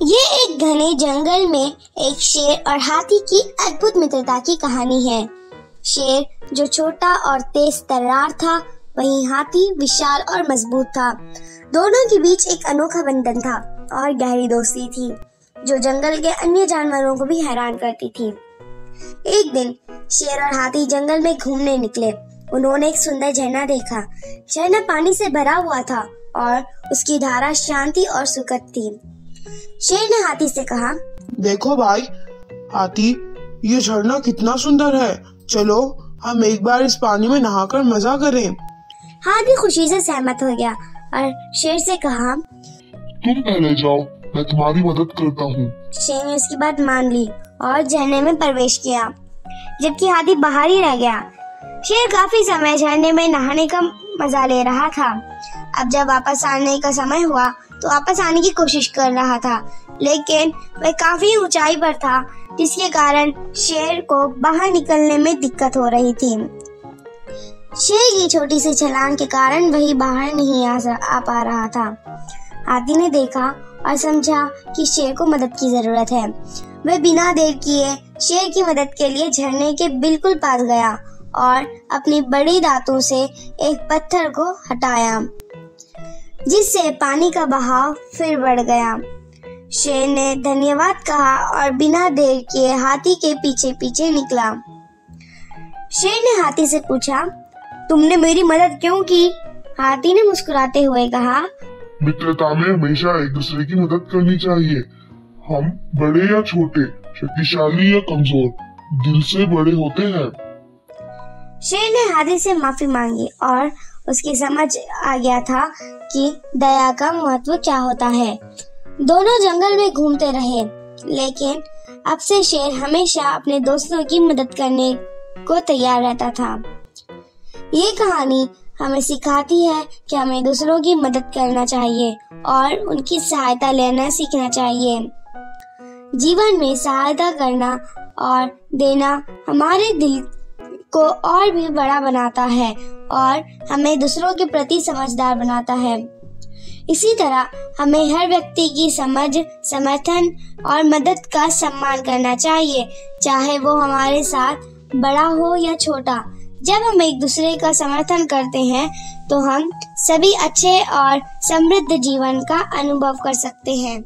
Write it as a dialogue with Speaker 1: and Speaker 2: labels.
Speaker 1: ये एक घने जंगल में एक शेर और हाथी की अद्भुत मित्रता की कहानी है। शेर जो छोटा और तेज तर्रार था, वहीं हाथी विशाल और मजबूत था। दोनों के बीच एक अनोखा बंधन था और गहरी दोस्ती थी, जो जंगल के अन्य जानवरों को भी हैरान करती थी। एक दिन शेर और हाथी जंगल में घूमने निकले। उन्होंने एक सुंदर झरना देखा। झरना पानी से भरा हुआ था और उसकी धारा शांति और सुखद थी। शेर ने हाथी से कहा,
Speaker 2: देखो भाई हाथी, ये झरना कितना सुंदर है। चलो हम एक बार इस पानी में नहाकर मजा करें।
Speaker 1: हाथी खुशी से सहमत हो गया और शेर से कहा,
Speaker 3: तुम पहले जाओ, मैं तुम्हारी मदद करता हूँ।
Speaker 1: शेर ने उसकी बात मान ली और झरने में प्रवेश किया, जबकि हाथी बाहर ही रह गया। शेर काफी समय झरने में नहाने का मजा ले रहा था। अब जब वापस आने का समय हुआ तो वापस आने की कोशिश कर रहा था, लेकिन वह काफी ऊंचाई पर था, जिसके कारण शेर को बाहर निकलने में दिक्कत हो रही थी। शेर की छोटी सी छलांग के कारण वही बाहर नहीं आ पा रहा था। हाथी ने देखा और समझा कि शेर को मदद की जरूरत है। वह बिना देर किए शेर की मदद के लिए झरने के बिल्कुल पास गया और अपनी बड़ी दांतों से एक पत्थर को हटाया, जिससे पानी का बहाव फिर बढ़ गया। शेर ने धन्यवाद कहा और बिना देर किए हाथी के पीछे पीछे निकला। शेर ने हाथी से पूछा, तुमने मेरी मदद क्यों की? हाथी ने मुस्कुराते हुए कहा,
Speaker 3: मित्रता में हमेशा एक दूसरे की मदद करनी चाहिए। हम बड़े या छोटे, शक्तिशाली या कमजोर, दिल से बड़े होते हैं।
Speaker 1: शेर ने हाथी से माफी मांगी और उसकी समझ आ गया था कि दया का महत्व क्या होता है। दोनों जंगल में घूमते रहे, लेकिन अब से शेर हमेशा अपने दोस्तों की मदद करने को तैयार रहता था। ये कहानी हमें सिखाती है कि हमें दूसरों की मदद करना चाहिए और उनकी सहायता लेना सीखना चाहिए। जीवन में सहायता करना और देना हमारे दिल को और भी बड़ा बनाता है और हमें दूसरों के प्रति समझदार बनाता है। इसी तरह हमें हर व्यक्ति की समझ, समर्थन और मदद का सम्मान करना चाहिए, चाहे वो हमारे साथ बड़ा हो या छोटा। जब हम एक दूसरे का समर्थन करते हैं तो हम सभी अच्छे और समृद्ध जीवन का अनुभव कर सकते हैं।